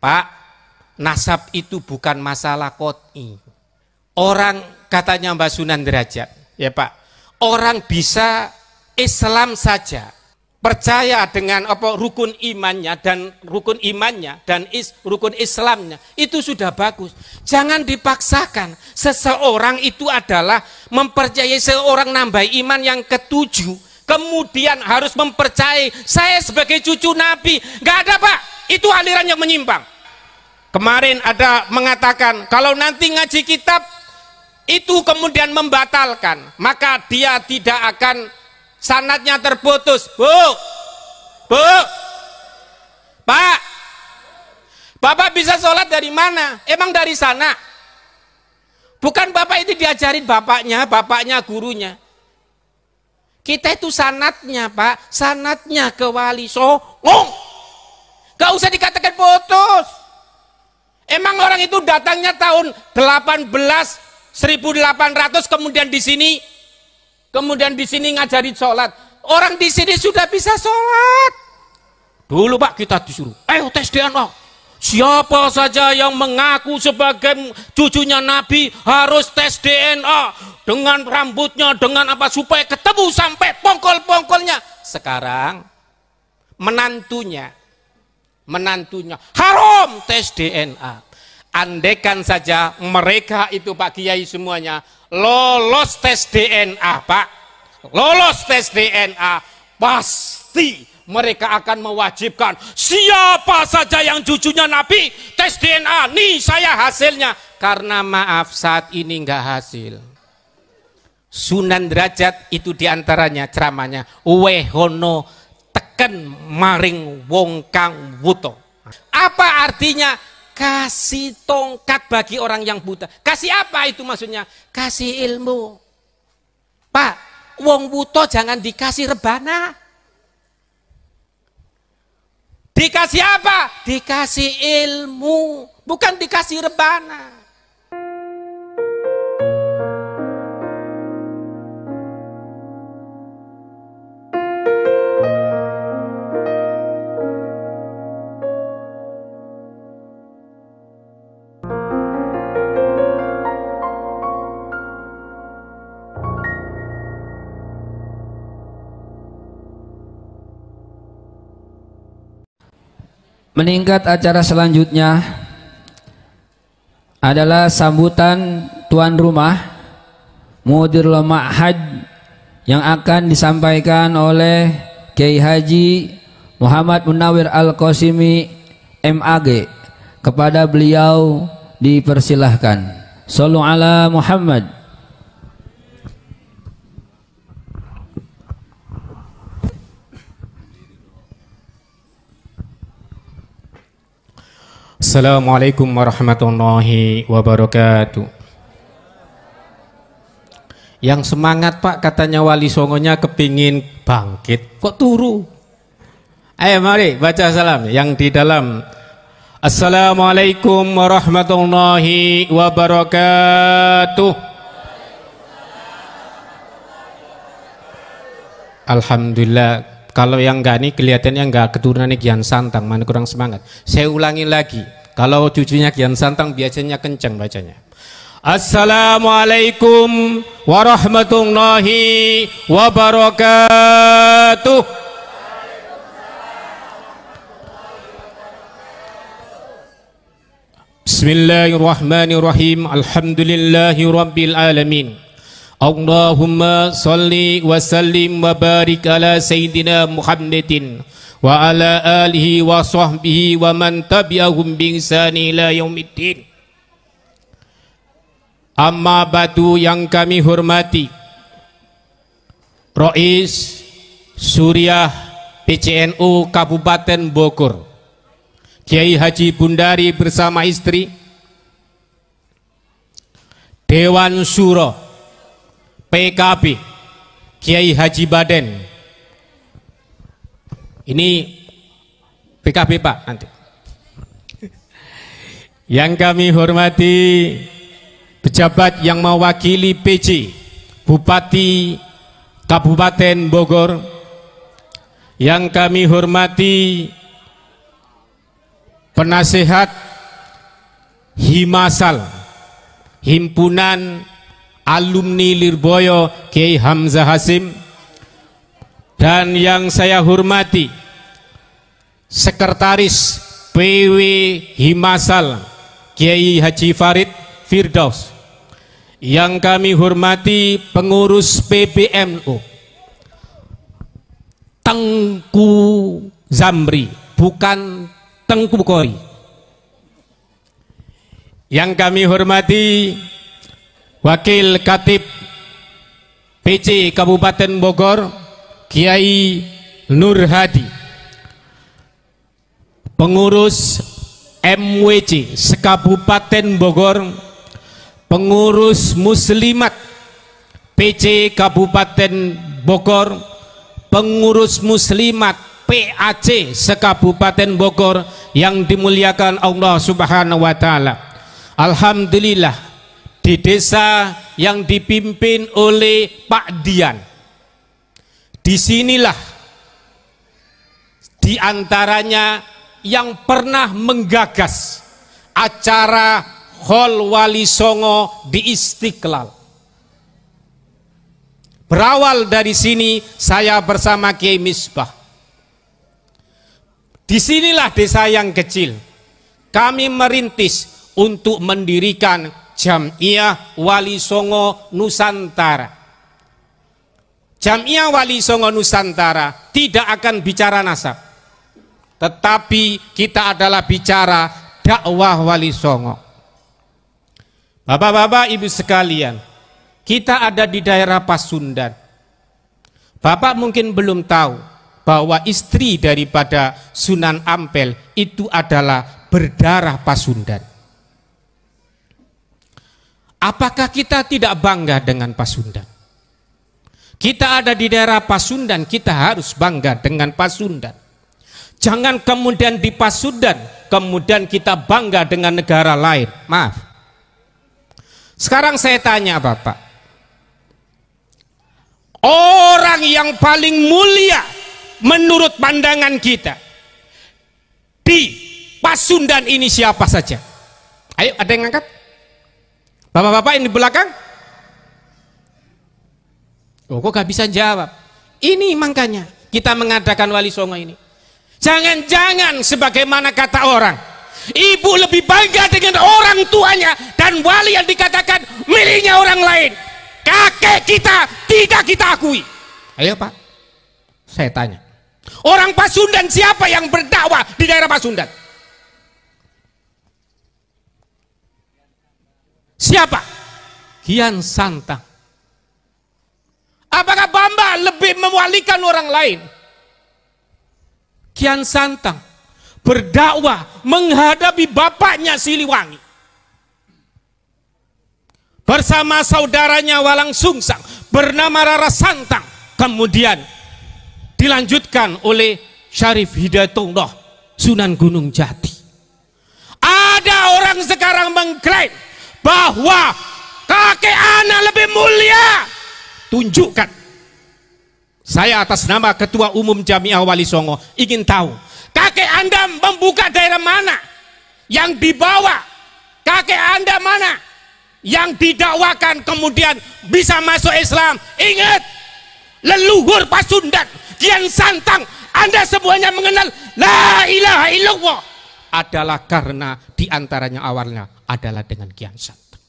Pak, nasab itu bukan masalah qot'i. Orang, katanya Mbak Sunan Derajat, ya Pak, orang bisa Islam saja, percaya dengan rukun imannya dan rukun Islamnya, itu sudah bagus. Jangan dipaksakan. Seseorang itu adalah mempercayai seorang nambah iman yang ketujuh, kemudian harus mempercayai saya sebagai cucu Nabi. Nggak ada Pak, itu aliran yang menyimpang. Kemarin ada mengatakan kalau nanti ngaji kitab itu kemudian membatalkan, maka dia tidak akan, sanadnya terputus. Bu, Pak, Bapak bisa sholat dari mana? Emang dari sana? Bukan Bapak itu diajarin bapaknya gurunya. Kita itu sanatnya Pak, sanatnya ke Wali Songo. Gak usah dikatakan putus. Emang orang itu datangnya tahun 1800 kemudian di sini ngajarin sholat. Orang di sini sudah bisa sholat. Dulu Pak kita disuruh, ayo tes DNA. Siapa saja yang mengaku sebagai cucunya Nabi harus tes DNA dengan rambutnya, dengan apa, supaya ketemu sampai pongkol-pongkolnya. Sekarang menantunya haram tes DNA. Andaikan saja mereka itu Pak Kiai semuanya lolos tes DNA Pak, lolos tes DNA, pasti mereka akan mewajibkan siapa saja yang cucunya Nabi tes DNA. Nih saya hasilnya. Karena maaf saat ini nggak hasil. Sunan Derajat itu diantaranya ceramahnya wehono teken maring wong kang wuto. Apa artinya? Kasih tongkat bagi orang yang buta. Kasih apa itu maksudnya? Kasih ilmu. Pak, wong buta jangan dikasih rebana. Dikasih apa? Dikasih ilmu, bukan dikasih rebana. Meningkat acara selanjutnya adalah sambutan tuan rumah Mudirul Ma'had yang akan disampaikan oleh Kiai Haji Muhammad Munawir Al-Qasimi MAG. Kepada beliau dipersilahkan. Shallu ala Muhammad. Assalamualaikum warahmatullahi wabarakatuh. Yang semangat Pak, katanya Wali Songonya kepingin bangkit, kok turu? Ayo mari baca salam yang di dalam. Assalamualaikum warahmatullahi wabarakatuh. Alhamdulillah. Kalau yang enggak nih kelihatannya enggak keturunan Kian Santang, mana kurang semangat. Saya ulangi lagi. Kalau cucunya Kian Santang biasanya kencang bacanya. Assalamualaikum warahmatullahi wabarakatuh. Bismillahirrahmanirrahim. Alhamdulillahi rabbil alamin. Allahumma salli wa sallim wa barik ala Sayyidina Muhammadin wa ala alihi wa sahbihi wa man tabi'ahum bi ihsani ila yaumiddin. Amma ba'du, yang kami hormati Rais Suriah PCNU Kabupaten Bogor Kiai Haji Bundari bersama istri, Dewan Syuro PKB Kiai Haji Baden. Ini PKB Pak nanti. Yang kami hormati pejabat yang mewakili PJ Bupati Kabupaten Bogor. Yang kami hormati penasehat Himasal, Himpunan Alumni Lirboyo Kiai Hamzah Hasim, dan yang saya hormati Sekretaris PW Himasal Kiai Haji Farid Firdaus, yang kami hormati pengurus PBNU Tengku Zamri, bukan Tengku Kori, yang kami hormati Wakil Khatib PC Kabupaten Bogor Kiai Nur Hadi, pengurus MWC sekabupaten Bogor, pengurus Muslimat PC Kabupaten Bogor, pengurus Muslimat PAC sekabupaten Bogor yang dimuliakan Allah Subhanahu wa taala. Alhamdulillah, di desa yang dipimpin oleh Pak Dian, disinilah diantaranya yang pernah menggagas acara Hol Wali Songo di Istiqlal. Berawal dari sini saya bersama Kiai Misbah. Disinilah desa yang kecil kami merintis untuk mendirikan Jamiah Wali Songo Nusantara. Jamiah Wali Songo Nusantara tidak akan bicara nasab, tetapi kita adalah bicara dakwah Wali Songo. Bapak-bapak, ibu sekalian, kita ada di daerah Pasundan. Bapak mungkin belum tahu bahwa istri daripada Sunan Ampel itu adalah berdarah Pasundan. Apakah kita tidak bangga dengan Pasundan? Kita ada di daerah Pasundan, kita harus bangga dengan Pasundan. Jangan kemudian di Pasundan, kemudian kita bangga dengan negara lain. Maaf. Sekarang saya tanya Bapak, orang yang paling mulia menurut pandangan kita di Pasundan ini siapa saja? Ayo, ada yang angkat? Bapak-bapak ini di belakang? Oh, kok gak bisa jawab? Ini makanya kita mengadakan Wali Songo ini. Jangan-jangan sebagaimana kata orang, ibu lebih bangga dengan orang tuanya dan wali yang dikatakan miliknya orang lain. Kakek kita tidak kita akui. Ayo Pak, saya tanya, orang Pasundan siapa yang berdakwah di daerah Pasundan? Siapa? Kian Santang. Apakah Bamba lebih mewalikan orang lain? Kian Santang berdakwah menghadapi bapaknya Siliwangi bersama saudaranya Walang Sungsang bernama Rara Santang, kemudian dilanjutkan oleh Syarif Hidayatullah Sunan Gunung Jati. Ada orang sekarang mengklaim bahwa kakek anak lebih mulia. Tunjukkan. Saya atas nama Ketua Umum Jamiah Wali Songo ingin tahu, kakek Anda membuka daerah mana yang dibawa? Kakek Anda mana yang didakwakan kemudian bisa masuk Islam? Ingat, leluhur Pasundan, Kian Santang, Anda semuanya mengenal la ilaha illallah adalah karena diantaranya awalnya adalah dengan Kian Santang.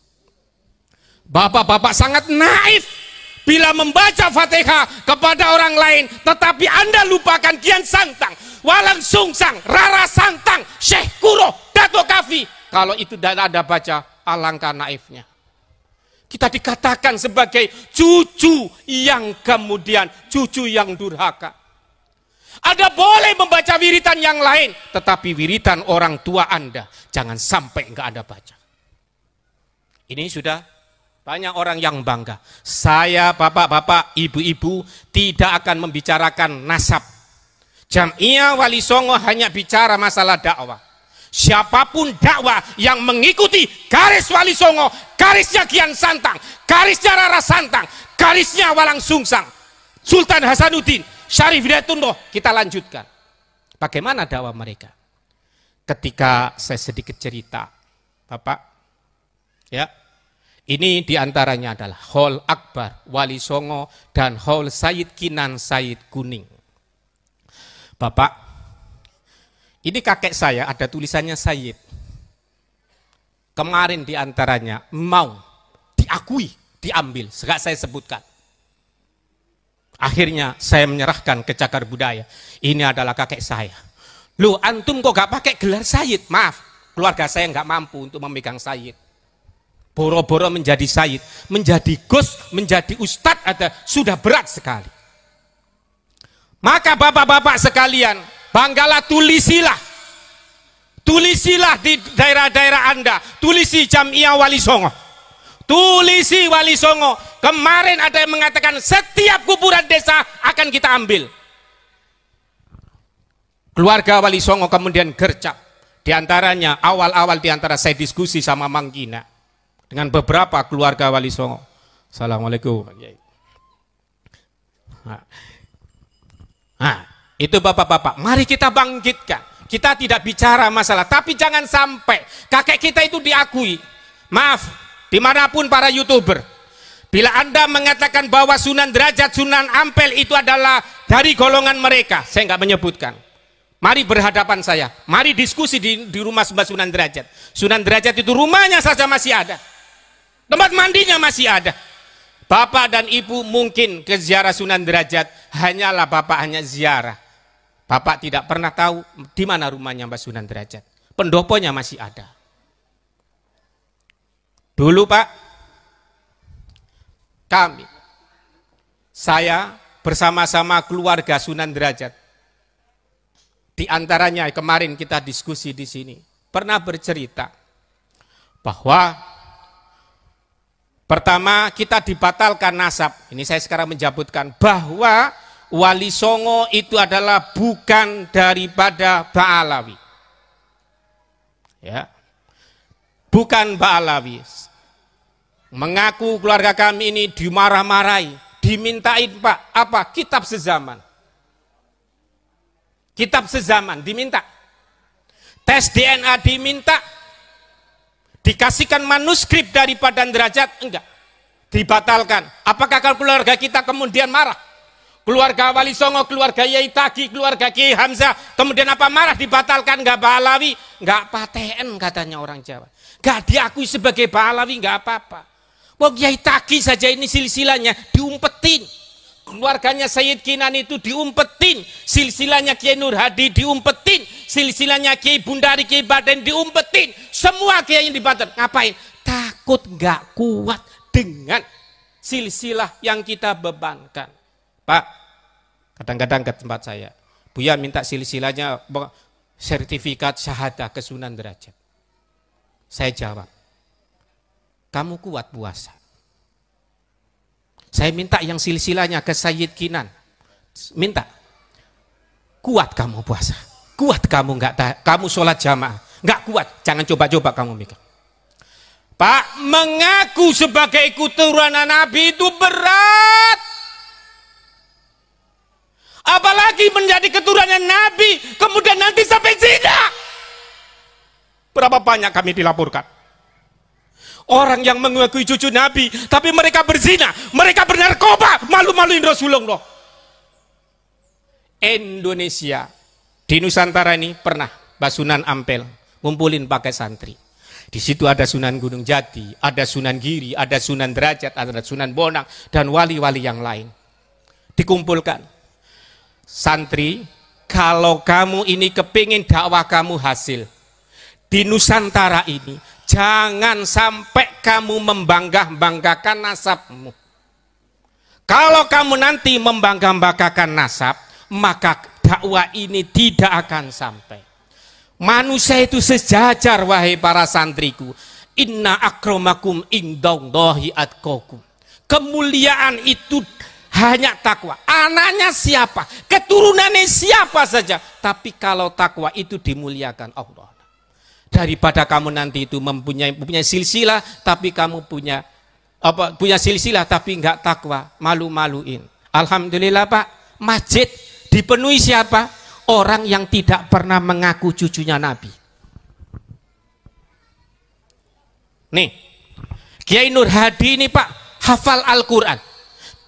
Bapak-bapak sangat naif bila membaca Fatihah kepada orang lain, tetapi Anda lupakan Kian Santang, Walang Sungsang, Rara Santang, Syekh Kuro, Dato Kafi. Kalau itu tidak ada baca, alangkah naifnya. Kita dikatakan sebagai cucu yang kemudian cucu yang durhaka. Ada boleh membaca wiritan yang lain, tetapi wiritan orang tua Anda jangan sampai enggak Anda baca. Ini sudah banyak orang yang bangga. Saya, bapak-bapak, ibu-ibu tidak akan membicarakan nasab. Jamiah Wali Songo hanya bicara masalah dakwah. Siapapun dakwah yang mengikuti garis Wali Songo, garisnya Kian Santang, garisnya Rara Santang, garisnya Walang Sungsang, Sultan Hasanuddin, Syarif Hidayatullah, kita lanjutkan. Bagaimana dakwah mereka? ketika saya sedikit cerita, Bapak, ya, ini diantaranya adalah Haul Akbar Wali Songo dan Haul Sayyid Kinan Sayyid Kuning. Bapak, ini kakek saya ada tulisannya Sayyid. Kemarin diantaranya mau diakui, diambil, segala saya sebutkan. Akhirnya saya menyerahkan ke Cagar Budaya. Ini adalah kakek saya. Loh, antum kok gak pakai gelar Sayyid? Maaf, keluarga saya gak mampu untuk memegang Sayyid. Boro-boro menjadi Sayyid, menjadi Gus, menjadi Ustadz, sudah berat sekali. Maka bapak-bapak sekalian, banggalah, tulisilah. Tulisilah di daerah-daerah Anda, tulisi Jamiah Wali Songo. Tulisi Wali Songo. Kemarin ada yang mengatakan setiap kuburan desa akan kita ambil. Keluarga Wali Songo kemudian gercep. Di antaranya awal-awal di antara saya diskusi sama Mang Gina dengan beberapa keluarga Wali Songo. Assalamualaikum. Nah, itu bapak-bapak. Mari kita bangkitkan. Kita tidak bicara masalah, tapi jangan sampai kakek kita itu diakui. Maaf, dimanapun para YouTuber, bila Anda mengatakan bahwa Sunan Derajat, Sunan Ampel itu adalah dari golongan mereka, saya nggak menyebutkan. Mari berhadapan saya, mari diskusi di rumah Mbah Sunan Derajat. Sunan Derajat itu rumahnya saja masih ada, tempat mandinya masih ada. Bapak dan Ibu mungkin ke ziarah Sunan Derajat, hanyalah Bapak hanya ziarah. Bapak tidak pernah tahu di mana rumahnya Mbah Sunan Derajat. Pendoponya masih ada. Dulu Pak, saya bersama-sama keluarga Sunan Derajat, di antaranya kemarin kita diskusi di sini, pernah bercerita bahwa pertama kita dibatalkan nasab. Ini saya sekarang menjabutkan bahwa Wali Songo itu adalah bukan daripada Ba'alawi. Ya. Bukan Ba'alawi. Mengaku keluarga kami ini dimarah-marahi, dimintain Pak, apa? Kitab sezaman. Kitab sezaman diminta. Tes DNA diminta. Dikasihkan manuskrip dari Padan Derajat, enggak. Dibatalkan. Apakah keluarga kita kemudian marah? Keluarga Wali Songo, keluarga Yai Tagi, keluarga Kiai Hamzah, kemudian apa marah dibatalkan? Enggak Ba'alawi, enggak paten katanya orang Jawa. Enggak diakui sebagai Ba'alawi, enggak apa-apa. Wong Yai Tagi saja ini silsilahnya diumpetin. Keluarganya Sayyid Kinan itu diumpetin, silsilahnya Kiai Nur Hadi diumpetin, silsilahnya Kiai Bundari, Kiai Baden diumpetin, semua kiai yang dibatalkan. Ngapain? Takut nggak kuat dengan silsilah yang kita bebankan. Pak, kadang-kadang ke tempat saya, Buya minta silsilahnya sertifikat syahadah ke Sunan Derajat. Saya jawab, kamu kuat puasa. Saya minta yang silsilahnya ke Sayyid Kinan. Minta. Kuat kamu puasa. Kuat kamu kamu sholat jamaah. Enggak kuat. Jangan coba-coba kamu mikir. Pak, mengaku sebagai keturunan Nabi itu berat. Apalagi menjadi keturunan Nabi, kemudian nanti sampai zina. Berapa banyak kami dilaporkan. Orang yang mengakui cucu Nabi, tapi mereka berzina, mereka bernarkoba, malu-maluin Rasulullah. Indonesia, di Nusantara ini pernah Mbah Sunan Ampel ngumpulin pakai santri. Di situ ada Sunan Gunung Jati, ada Sunan Giri, ada Sunan Derajat, ada Sunan Bonang, dan wali-wali yang lain. Dikumpulkan. Santri, kalau kamu ini kepingin dakwah kamu hasil, di Nusantara ini, jangan sampai kamu membangga-banggakan nasabmu. Kalau kamu nanti membangga-banggakan nasab, maka dakwah ini tidak akan sampai. Manusia itu sejajar, wahai para santriku. Inna akramakum indallahi atqakum. Kemuliaan itu hanya takwa. Anaknya siapa? Keturunannya siapa saja. Tapi kalau takwa itu dimuliakan Allah. Daripada kamu nanti itu mempunyai silsilah, tapi kamu punya silsilah tapi enggak takwa, malu-maluin. Alhamdulillah Pak, masjid dipenuhi siapa? Orang yang tidak pernah mengaku cucunya Nabi. Nih, Kiai Nur Hadi ini Pak, hafal Al-Quran,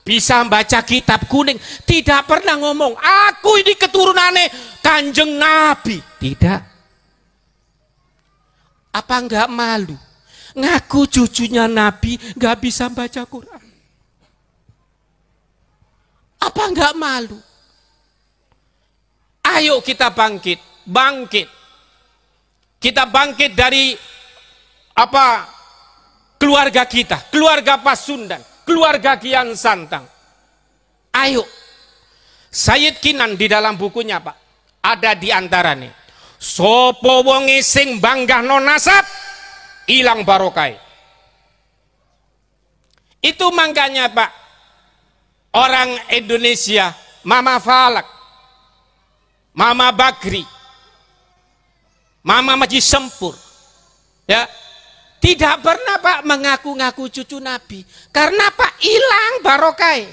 bisa baca kitab kuning, tidak pernah ngomong, aku ini keturunannya Kanjeng Nabi. Tidak. Apa enggak malu? Ngaku cucunya Nabi, enggak bisa baca Quran. Apa enggak malu? Ayo kita bangkit, bangkit. Kita bangkit dari apa? Keluarga kita, keluarga Pasundan, keluarga Kian Santang. Ayo. Sayyid Kinan di dalam bukunya Pak, ada di antaranya. Sopo wonge sing banggahno nasab, ilang barokai. Itu makanya Pak, orang Indonesia, Mama Falak, Mama Bakri, Mama Maji Sempur, ya, tidak pernah Pak mengaku-ngaku cucu Nabi. Karena Pak hilang barokai.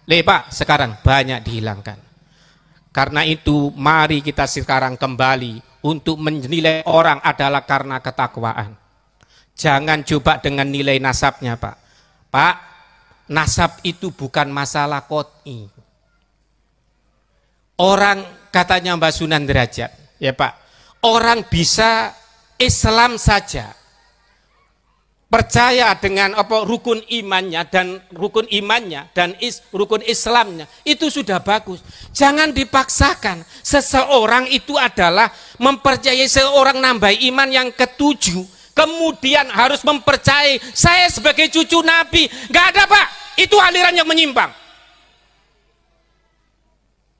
Pak, sekarang banyak dihilangkan. Karena itu mari kita sekarang kembali untuk menilai orang adalah karena ketakwaan. Jangan coba dengan nilai nasabnya Pak. Pak, nasab itu bukan masalah qot'i. Orang katanya Mbak Sunan Derajat, ya Pak, orang bisa Islam saja, percaya dengan apa rukun imannya dan rukun Islamnya, itu sudah bagus. Jangan dipaksakan. Seseorang itu adalah mempercayai seorang nambah iman yang ketujuh, kemudian harus mempercayai saya sebagai cucu Nabi. Nggak ada Pak, itu aliran yang menyimpang.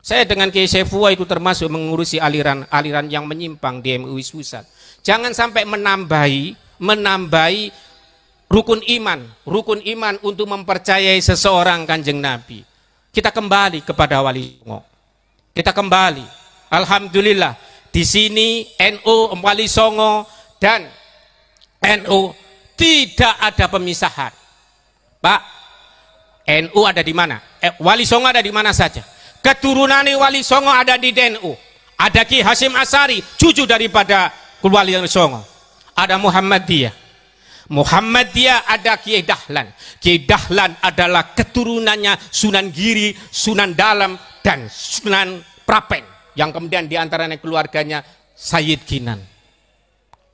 Saya dengan Kiai Saifullah itu termasuk mengurusi aliran yang menyimpang di MUI Pusat. Jangan sampai menambahi rukun iman untuk mempercayai seseorang Kanjeng Nabi. Kita kembali kepada Wali Songo. Kita kembali. Alhamdulillah di sini NU, Wali Songo dan NU tidak ada pemisahan. Pak, NU ada di mana? Wali Songo ada di mana saja. Keturunan Wali Songo ada di NU. Ada Ki Hasyim Asy'ari, cucu daripada Wali Songo. Ada Muhammadiyah ada Kiai Dahlan. Kiai Dahlan adalah keturunannya Sunan Giri, Sunan Dalem, dan Sunan Prapen, yang kemudian diantaranya keluarganya Sayyid Kinan.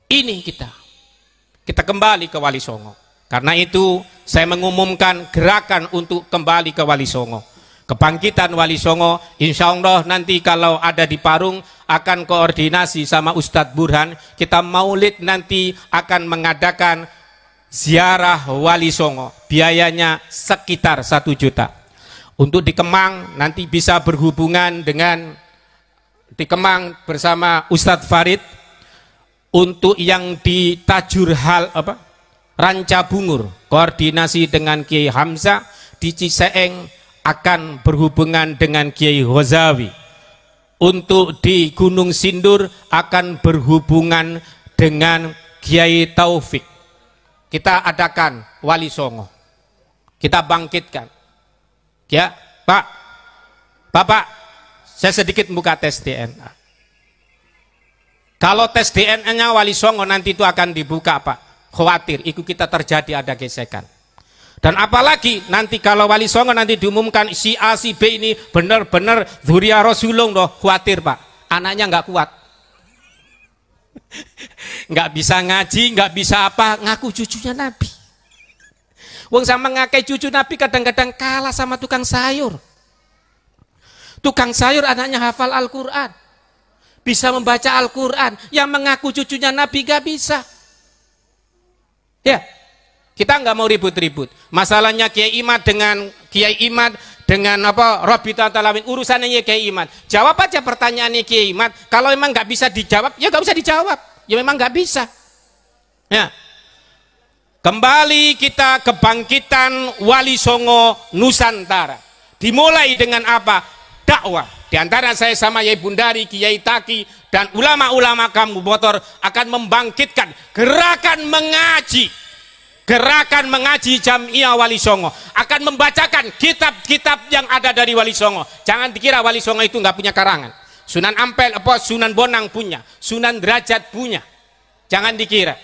Ini kita kembali ke Wali Songo. Karena itu saya mengumumkan gerakan untuk kembali ke Wali Songo. Kebangkitan Wali Songo, insya Allah nanti kalau ada di Parung akan koordinasi sama Ustadz Burhan. Kita maulid nanti akan mengadakan ziarah Wali Songo, biayanya sekitar 1 juta. Untuk di Kemang nanti bisa berhubungan dengan di Kemang bersama Ustadz Farid. Untuk yang di Tajurhal Ranca Bungur, koordinasi dengan Kiai Hamzah. Di Ciseeng akan berhubungan dengan Kiai Ghazawi. Untuk di Gunung Sindur akan berhubungan dengan Kiai Taufik. Kita adakan Wali Songo. Kita bangkitkan. Ya, Pak. Bapak, saya sedikit buka tes DNA. Kalau tes DNA-nya Wali Songo nanti itu akan dibuka Pak. Khawatir itu kita terjadi ada gesekan. Dan apalagi nanti kalau Wali Songo nanti diumumkan si A si B ini benar-benar dzurriyyah Rasulullah loh, khawatir Pak, anaknya nggak kuat, nggak bisa ngaji, nggak bisa apa, ngaku cucunya Nabi. Wong sama ngakai cucu Nabi kadang-kadang kalah sama tukang sayur. Tukang sayur anaknya hafal Al-Quran, bisa membaca Al-Quran, yang mengaku cucunya Nabi nggak bisa. Ya. Kita nggak mau ribut-ribut. Masalahnya Kiai Imad dengan Rabita Talawin, urusannya Kiai Imad. Jawab aja pertanyaannya Kiai Imad. Kalau memang nggak bisa dijawab, ya nggak usah dijawab. Ya memang nggak bisa. Ya. Kembali kita kebangkitan Wali Songo Nusantara. Dimulai dengan apa? Dakwah. Di antara saya sama Yai Bundari, Kiai Taki, dan ulama-ulama kamu motor akan membangkitkan gerakan mengaji. Gerakan mengaji Jamiah Wali Songo akan membacakan kitab-kitab yang ada dari Wali Songo. Jangan dikira Wali Songo itu nggak punya karangan. Sunan Ampel, Sunan Bonang punya, Sunan Derajat punya. Jangan dikira.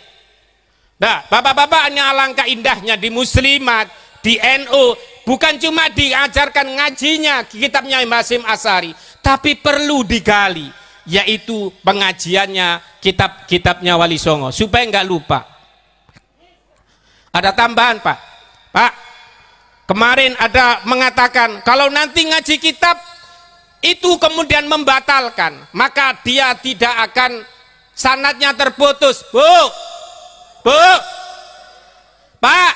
Nah, bapak-bapaknya alangkah indahnya di Muslimat, di NU, bukan cuma diajarkan ngajinya kitabnya Mbah Hasyim Asy'ari, tapi perlu digali, yaitu pengajiannya kitab-kitabnya Wali Songo supaya nggak lupa. Ada tambahan, Pak. Pak, kemarin ada mengatakan kalau nanti ngaji kitab itu kemudian membatalkan, maka dia tidak akan sanadnya terputus. Bu, Pak,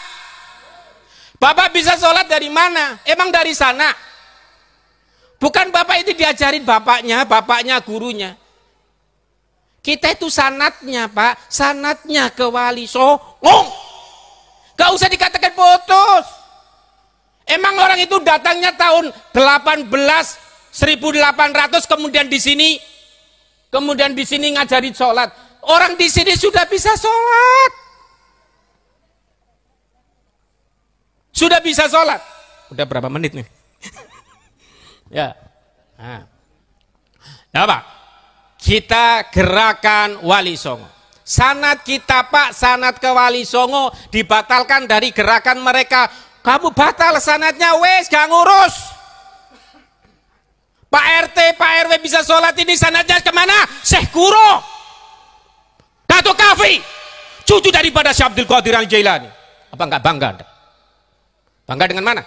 Bapak bisa sholat dari mana? Emang dari sana? Bukan Bapak itu diajarin bapaknya gurunya. Kita itu sanatnya, Pak, sanatnya ke Wali Songo. Gak usah dikatakan putus. Emang orang itu datangnya tahun 1800 kemudian di sini ngajari sholat. Orang di sini sudah bisa sholat. Sudah bisa sholat. Udah berapa menit nih? Ya. Nah, Pak, kita gerakan Wali Songo. Sanad kita, Pak, sanad ke Wali Songo dibatalkan dari gerakan mereka. Kamu batal sanadnya, wes gak ngurus. Pak RT, Pak RW bisa sholat ini, sanadnya kemana? Syekh Guru, Datuk Kafi, cucu daripada Syekh Abdul Qadir Al-Jailani. Apa enggak bangga Anda? Bangga dengan mana?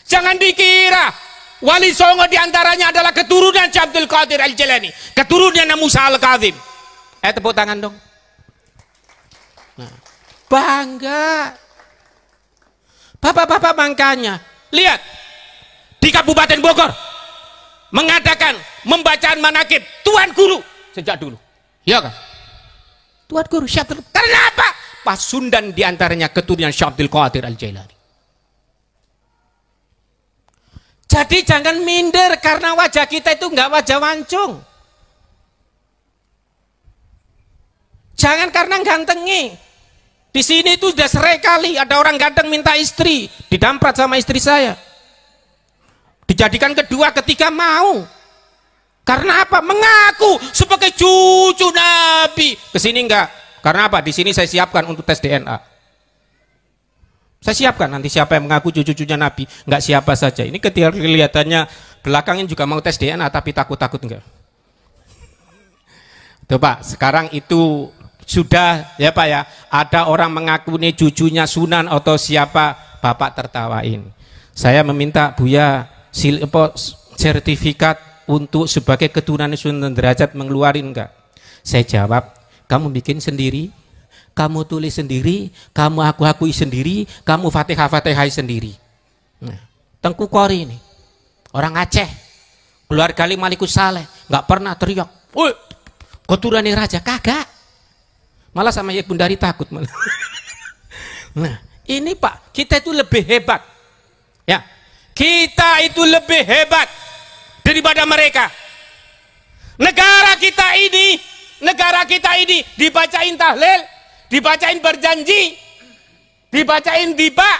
Jangan dikira Wali Songo diantaranya adalah keturunan Syekh Abdul Qadir Al-Jailani, keturunan Musa Al-Kadzim. Tepuk tangan dong. Nah, bangga. Bapak-bapak makanya lihat di Kabupaten Bogor mengadakan membacaan manakib Tuan Guru sejak dulu, ya kan? Tuan Guru Syekh Abdul. Karena apa? Pasundan diantaranya keturunan Syekh Abdul Qadir Al-Jailani. Jadi jangan minder karena wajah kita itu enggak wajah wancung. Jangan karena gantengi. Di sini itu sudah sering kali ada orang ganteng minta istri, didamprat sama istri saya. Dijadikan kedua, ketiga mau. Karena apa? Mengaku sebagai cucu Nabi. Kesini enggak. Karena apa? Di sini saya siapkan untuk tes DNA. Saya siapkan nanti siapa yang mengaku cucu-cucunya Nabi, enggak siapa saja. Ini ketika kelihatannya belakangnya juga mau tes DNA tapi takut-takut enggak. Tuh Pak, sekarang itu sudah ya Pak ya, ada orang mengaku nih cucunya Sunan atau siapa, Bapak tertawain. Saya meminta Buya sertifikat untuk sebagai keturunan Sunan Derajat mengeluarin enggak? Saya jawab, kamu bikin sendiri, kamu tulis sendiri, kamu akui sendiri, kamu fatihah-fatihah sendiri. Nah, Tengku Kori ini orang Aceh, keluarga Malikus Saleh, nggak pernah teriak, woi keturunan raja, kagak. Malah sama Ibu Bundari takut malah. Nah, ini Pak, kita itu lebih hebat. Ya. Kita itu lebih hebat daripada mereka. Negara kita ini dibacain tahlil, dibacain berjanji, dibacain diba.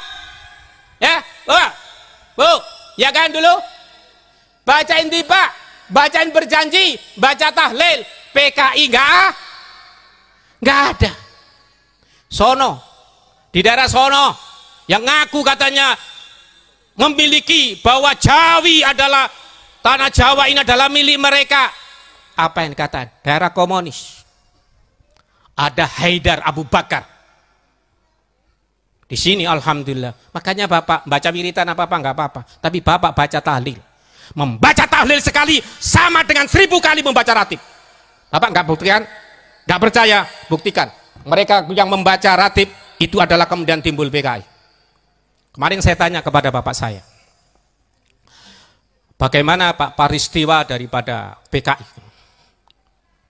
Ya, Bu, ya kan dulu? Bacain diba, bacain berjanji, baca tahlil, PKI nggak ada. Sono, di daerah sono yang ngaku katanya memiliki bahwa Jawi adalah tanah Jawa ini adalah milik mereka. Apa yang kata? Daerah komunis. Ada Haidar Abu Bakar. Di sini alhamdulillah. Makanya Bapak baca wiritan apa nggak apa-apa. Tapi Bapak baca tahlil. Membaca tahlil sekali sama dengan 1000 kali membaca ratib. Bapak nggak buktikan? Nggak percaya, buktikan. Mereka yang membaca ratib itu adalah kemudian timbul PKI. Kemarin saya tanya kepada bapak saya, bagaimana Pak peristiwa daripada PKI?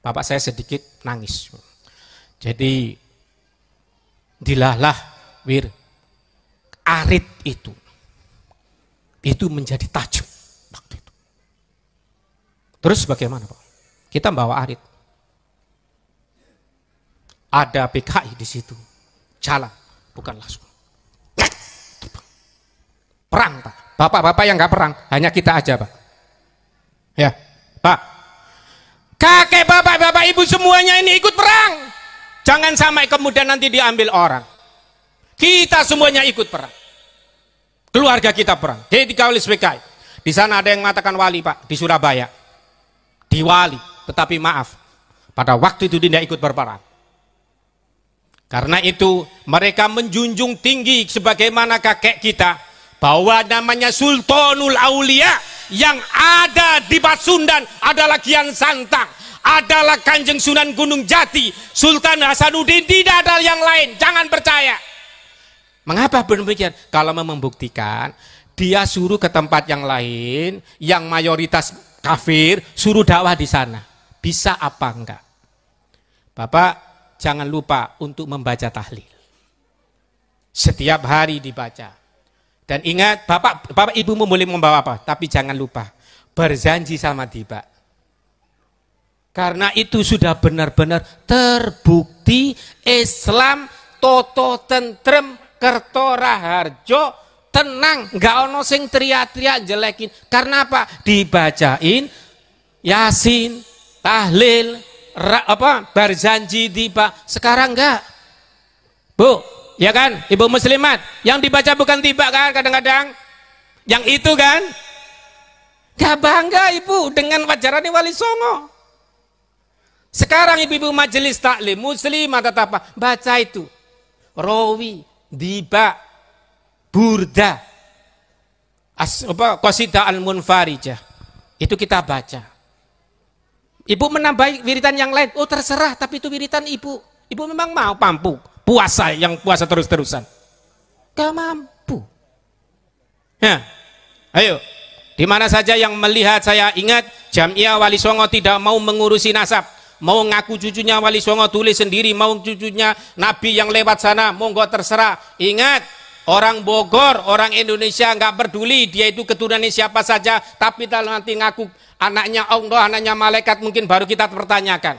Bapak saya sedikit nangis. Jadi dilahlah wir arit itu menjadi tajuk waktu itu. Terus bagaimana Pak? Kita bawa arit. Ada PKI di situ, jalan, bukan langsung. Perang, Pak. Bapak-bapak yang nggak perang, hanya kita aja, Pak. Ya, Pak. Kakek bapak-bapak ibu semuanya ini ikut perang. Jangan sampai kemudian nanti diambil orang. Kita semuanya ikut perang. Keluarga kita perang. Di Kaulis PKI. Di sana ada yang mengatakan wali Pak, di Surabaya. Di wali, tetapi maaf. Pada waktu itu tidak ikut berperang. Karena itu mereka menjunjung tinggi sebagaimana kakek kita. Bahwa namanya Sultanul Aulia yang ada di Pasundan adalah Kian Santang. Adalah Kanjeng Sunan Gunung Jati, Sultan Hasanuddin, tidak ada yang lain. Jangan percaya. Mengapa demikian? Kalau mau membuktikan, dia suruh ke tempat yang lain, yang mayoritas kafir, suruh dakwah di sana. Bisa apa enggak? Bapak, jangan lupa untuk membaca tahlil. Setiap hari dibaca. Dan ingat, bapak ibumu boleh membawa apa? Tapi jangan lupa, berjanji sama tiba. Karena itu sudah benar-benar terbukti Islam toto tentrem kerto raharjo tenang, nggak ono sing teriak-teriak jelekin. Karena apa? Dibacain Yasin, tahlil, berjanji tiba. Sekarang enggak, Bu, ya kan, ibu muslimat, yang dibaca bukan tiba kan kadang-kadang, yang itu kan, gak bangga ibu dengan wajarannya Wali Songo. Sekarang ibu-ibu majelis taklim muslimah tetap apa? Baca itu Rawi, Diba, Burda, Qasidah Al-Munfarijah. Itu kita baca. Ibu menambah wiritan yang lain, oh terserah, tapi itu wiritan ibu. Ibu memang mau mampu puasa yang puasa terus-terusan? Gak mampu. Ya, ayo. Di mana saja yang melihat, saya ingat Jamiah Wali Songo tidak mau mengurusi nasab. Mau ngaku cucunya Wali Songo tulis sendiri, mau cucunya Nabi yang lewat sana, monggo terserah. Ingat, orang Bogor, orang Indonesia nggak peduli dia itu keturunannya siapa saja, tapi kalau nanti ngaku anaknya Allah, anaknya malaikat, mungkin baru kita pertanyakan.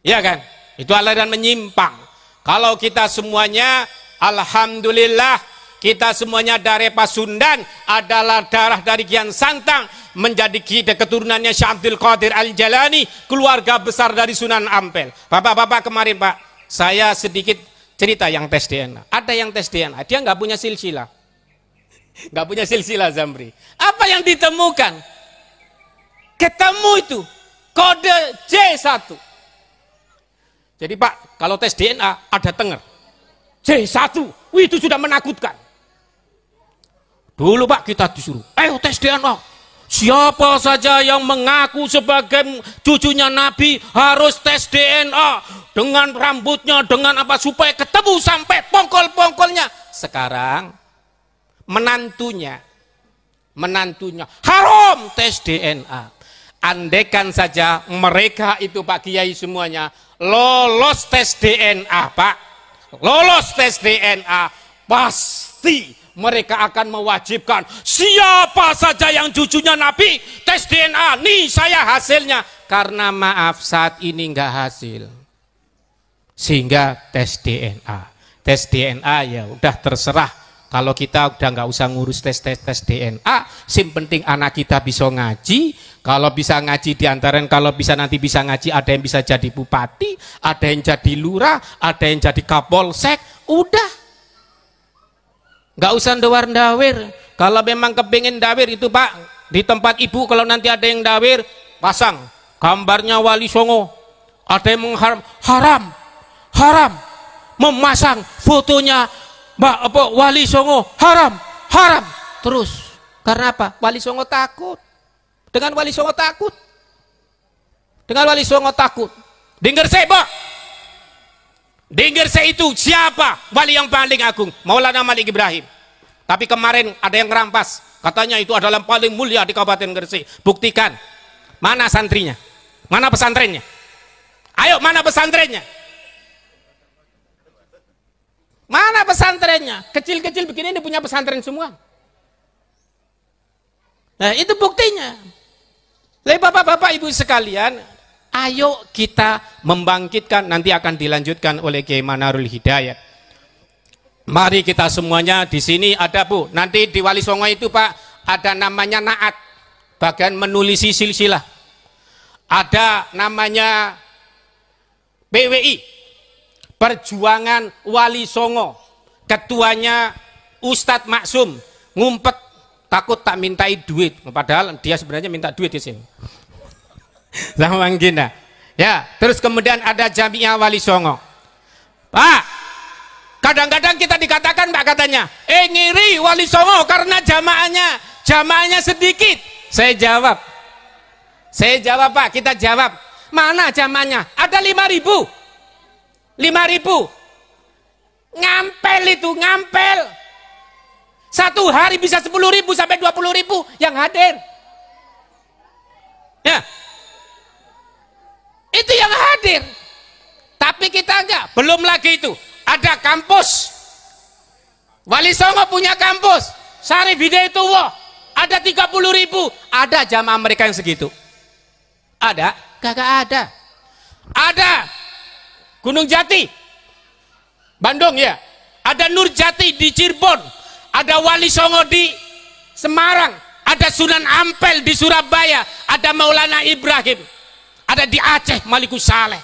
Iya kan? Itu aliran menyimpang. Kalau kita semuanya, alhamdulillah, kita semuanya dari Pasundan adalah darah dari Kian Santang, menjadi kita keturunannya Syekh Abdul Qadir Al-Jalani, keluarga besar dari Sunan Ampel. Bapak-bapak kemarin Pak, saya sedikit cerita yang tes DNA. Ada yang tes DNA, dia nggak punya silsilah. Nggak punya silsilah Zamri. Apa yang ditemukan? Ketemu itu, kode J1. Jadi Pak, kalau tes DNA ada tenger. J1, wih, itu sudah menakutkan. Dulu Pak kita disuruh, ayo tes DNA. Siapa saja yang mengaku sebagai cucunya Nabi harus tes DNA dengan rambutnya, dengan apa, supaya ketemu sampai pongkol-pongkolnya. Sekarang menantunya haram tes DNA. Andaikan saja mereka itu Pak Kiai semuanya lolos tes DNA Pak, lolos tes DNA, pasti mereka akan mewajibkan siapa saja yang cucunya Nabi tes DNA. Nih saya hasilnya. Karena maaf saat ini nggak hasil, sehingga tes DNA. Tes DNA ya udah terserah. Kalau kita udah nggak usah ngurus tes DNA. Sim penting anak kita bisa ngaji. Kalau bisa ngaji diantara, kalau bisa nanti bisa ngaji, ada yang bisa jadi bupati, ada yang jadi lurah, ada yang jadi kapolsek. Udah. Gak usah ndawar-ndawir. Kalau memang kepingin dawir itu Pak, di tempat ibu kalau nanti ada yang dawir, pasang gambarnya Wali Songo. Ada yang haram memasang fotonya Wali Songo, haram. Terus karena apa? Wali Songo takut. Dengan Wali Songo takut. Dengar saya Pak. Dengar saya itu siapa wali yang paling agung? Maulana Malik Ibrahim. Tapi kemarin ada yang merampas, katanya itu adalah yang paling mulia di Kabupaten Gresik. Buktikan. Mana santrinya? Mana pesantrennya? Ayo, mana pesantrennya? Mana pesantrennya? Kecil-kecil begini ini punya pesantren semua. Nah, itu buktinya. Bapak-bapak, ibu sekalian, ayo kita membangkitkan, nanti akan dilanjutkan oleh Kiai Manarul Hidayat. Mari kita semuanya di sini ada Bu. Nanti di Wali Songo itu Pak ada namanya naat, bagian menulisi silsilah. Ada namanya PWI, perjuangan Wali Songo. Ketuanya Ustadz Maksum ngumpet takut tak mintai duit, padahal dia sebenarnya minta duit di sini. Sama Gina. Ya, terus kemudian ada Jamiah Wali Songo. Pak, kadang-kadang kita dikatakan Pak katanya, ngiri Wali Songo karena jamaahnya sedikit. Saya jawab Pak, kita jawab, mana jamaahnya? Ada 5.000. 5.000. Ngampel itu, ngampel. Satu hari bisa 10.000 sampai 20.000 yang hadir. Ya. Itu yang hadir. Tapi kita enggak, belum lagi itu. Ada kampus. Wali Songo punya kampus. Syarif Hidayatullah. Ada 30.000. Ada jamaah mereka yang segitu. Ada? Kagak ada. Ada Gunung Jati, Bandung ya. Ada Nur Jati di Cirebon. Ada Wali Songo di Semarang. Ada Sunan Ampel di Surabaya. Ada Maulana Ibrahim. Ada di Aceh Malikus Saleh.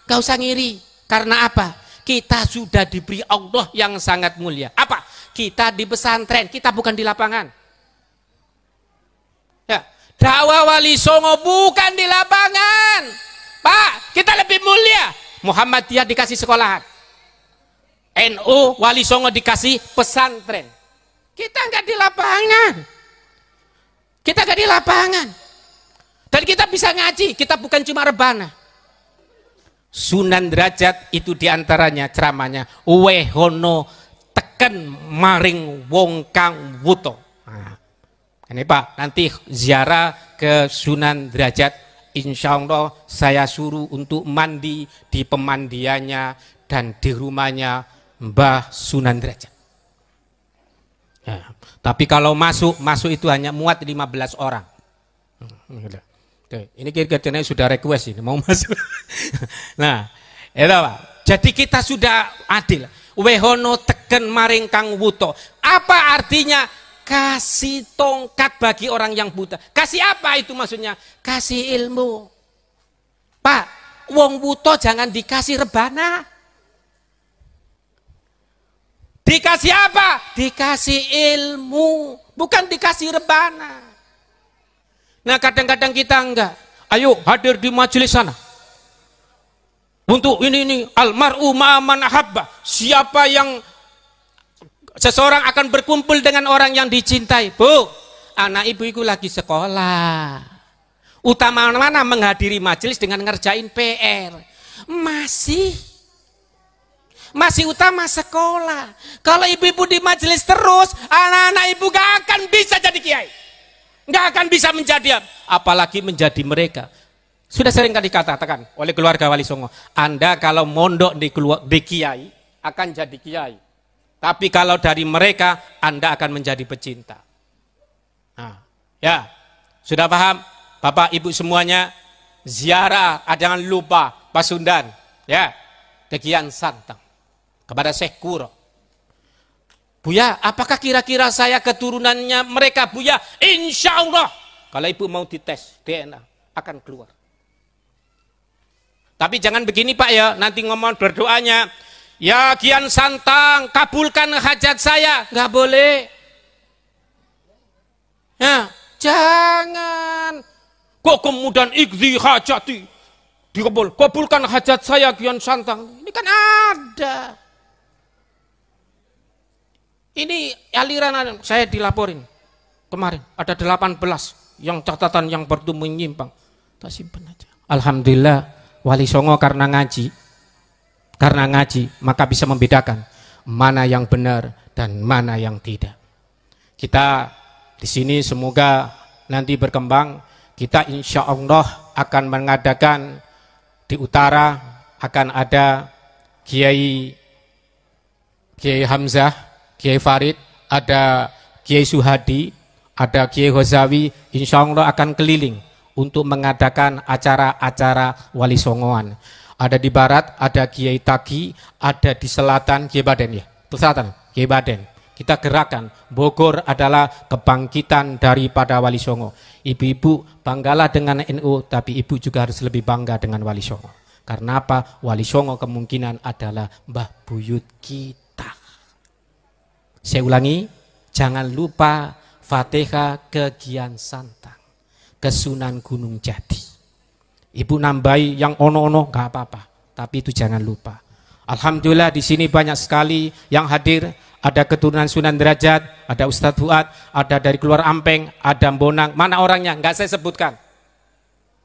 Gak usah ngiri. Karena apa? Kita sudah diberi Allah yang sangat mulia. Apa? Kita di pesantren. Kita bukan di lapangan. Ya. Dakwah Wali Songo bukan di lapangan. Pak, kita lebih mulia. Muhammadiyah dikasih sekolahan. NU Wali Songo dikasih pesantren. Kita nggak di lapangan. Kita nggak di lapangan. Dan kita bisa ngaji. Kita bukan cuma rebana. Sunan Derajat itu diantaranya ceramahnya. Wehono teken maring wong kang wuto. Nah, ini Pak, nanti ziarah ke Sunan Derajat. Insya Allah saya suruh untuk mandi di pemandiannya dan di rumahnya Mbah Sunan Derajat. Ya, tapi kalau masuk itu hanya muat 15 orang. Ini kira-kira sudah request ini mau masuk. Nah, itu Pak. Jadi kita sudah adil. Wehono teken maring kang wuto. Apa artinya? Kasih tongkat bagi orang yang buta. Kasih apa itu maksudnya? Kasih ilmu. Pak, wong buta jangan dikasih rebana. Dikasih apa? Dikasih ilmu, bukan dikasih rebana. Nah, kadang-kadang kita enggak. Ayo hadir di majelis sana. Untuk ini almar'u ma'aman ahabba. Siapa yang seseorang akan berkumpul dengan orang yang dicintai. Bu, anak ibu itu lagi sekolah. Utama mana menghadiri majelis dengan ngerjain PR. Masih utama sekolah. Kalau ibu-ibu di majelis terus, anak-anak ibu gak akan bisa jadi kiai. Gak akan bisa menjadi, apalagi menjadi mereka. Sudah sering kali dikatakan oleh keluarga Wali Songo, Anda kalau mondok di kiai, akan jadi kiai. Tapi kalau dari mereka, Anda akan menjadi pecinta. Nah, ya, sudah paham? Bapak Ibu semuanya, ziarah, jangan lupa Pasundan, ya, ke Kian Santang. Kepada Syekh Kuro. Buya, apakah kira-kira saya keturunannya mereka, Buya? Insya Allah. Kalau ibu mau dites DNA, akan keluar. Tapi jangan begini Pak ya, nanti ngomong berdoanya, ya Kian Santang, kabulkan hajat saya. Nggak boleh. Ya, jangan. Kok kemudian ikzi hajati. Kabulkan hajat saya Kian Santang. Ini kan ada. Ini aliran saya dilaporin kemarin ada 18 yang catatan yang bertumbuh menyimpang. Tak simpen aja. Alhamdulillah Wali Songo karena ngaji maka bisa membedakan mana yang benar dan mana yang tidak. Kita di sini semoga nanti berkembang. Kita insya Allah akan mengadakan di utara akan ada Kiai Hamzah, Kiai Farid, ada Kiai Suhadi, ada Kiai Ghazawi, insya Allah akan keliling untuk mengadakan acara-acara Wali Songoan. Ada di barat, ada Kiai Taki, ada di selatan Kiai Baden ya, selatan Kiai Baden. Kita gerakan, Bogor adalah kebangkitan daripada Wali Songo. Ibu-ibu banggalah dengan NU, tapi ibu juga harus lebih bangga dengan Wali Songo. Karena apa? Wali Songo kemungkinan adalah mbah buyut kita. Saya ulangi, jangan lupa Fatihah ke Gian Santang, ke Sunan Gunung Jati. Ibu nambahi yang ono-ono gak apa-apa, tapi itu jangan lupa. Alhamdulillah di sini banyak sekali yang hadir. Ada keturunan Sunan Derajat, ada Ustadz Fuad, ada dari keluar Ampeng, ada Bonang. Mana orangnya? Nggak saya sebutkan.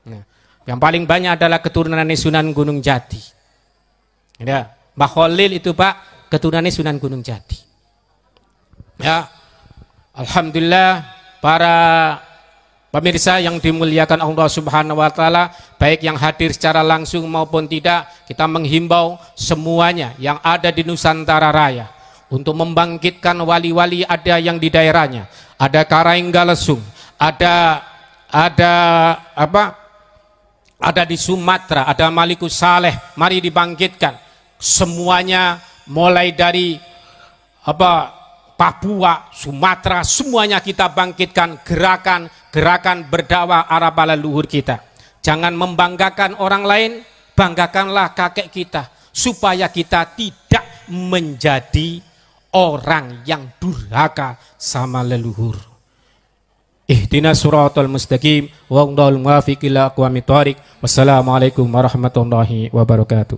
Nah, yang paling banyak adalah keturunan Sunan Gunung Jati. Ya, Mbah Khalil itu Pak, keturunan Sunan Gunung Jati. Ya, alhamdulillah para pemirsa yang dimuliakan Allah Subhanahu wa taala, baik yang hadir secara langsung maupun tidak, kita menghimbau semuanya yang ada di Nusantara Raya untuk membangkitkan wali-wali ada yang di daerahnya. Ada Karaenggalesung, ada di Sumatera, ada Malikus Saleh, mari dibangkitkan. Semuanya mulai dari Papua, Sumatera, semuanya kita bangkitkan gerakan berdakwah arah para leluhur kita. Jangan membanggakan orang lain, banggakanlah kakek kita supaya kita tidak menjadi orang yang durhaka sama leluhur. Ihdinas siratal mustaqim wa hdal muwafiq ila aqwamit thoriq. Wassalamualaikum warahmatullahi wabarakatuh.